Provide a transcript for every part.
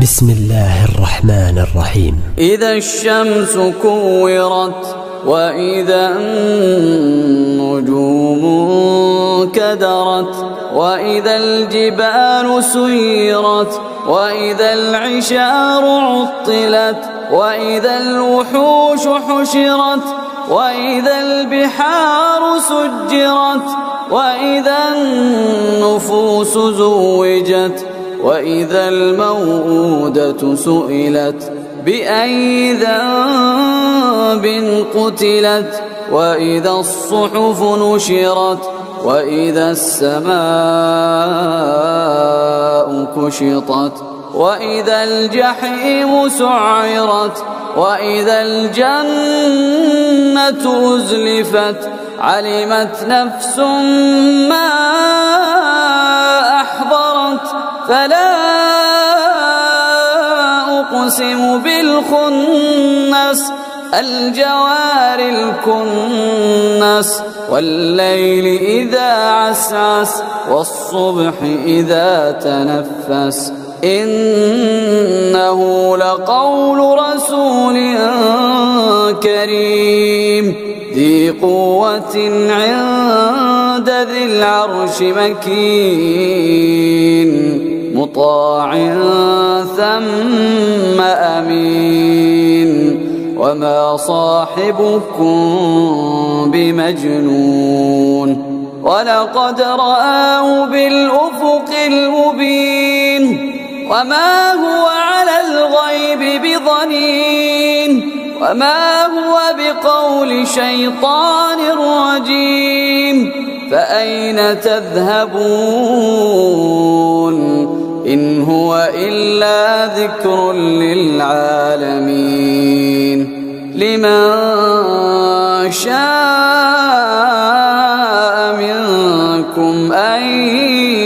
بسم الله الرحمن الرحيم. إذا الشمس كورت وإذا النجوم كدرت وإذا الجبال سيرت وإذا العشار عطلت وإذا الوحوش حشرت وإذا البحار سجرت وإذا النفوس زوجت وإذا الموءودة سئلت بأي ذنب قتلت وإذا الصحف نشرت وإذا السماء كشطت وإذا الجحيم سعرت وإذا الجنة أزلفت علمت نفس ما أحضرت فلا أقسم بالخنس الجوار الكنس والليل إذا عسعس والصبح إذا تنفس إنه لقول رسول كريم ذي قوة عند ذي العرش مكين مطاع ثم أمين وما صاحبكم بمجنون ولقد رآه بالأفق المبين وما هو على الغيب بضنين وما هو بقول شيطان رجيم فأين تذهبون إن هو إلا ذكر للعالمين لمن شاء منكم أن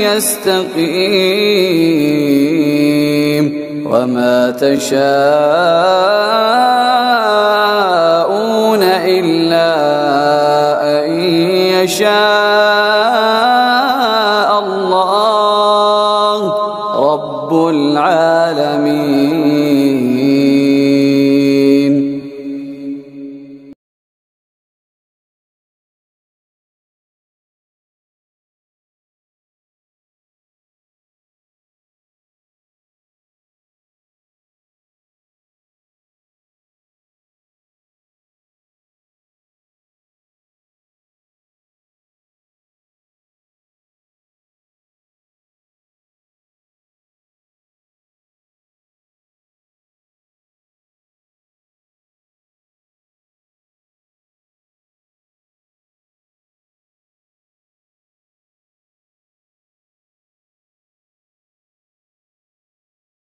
يستقيم وما تشاءون إلا أن يشاء الله رب العالمين.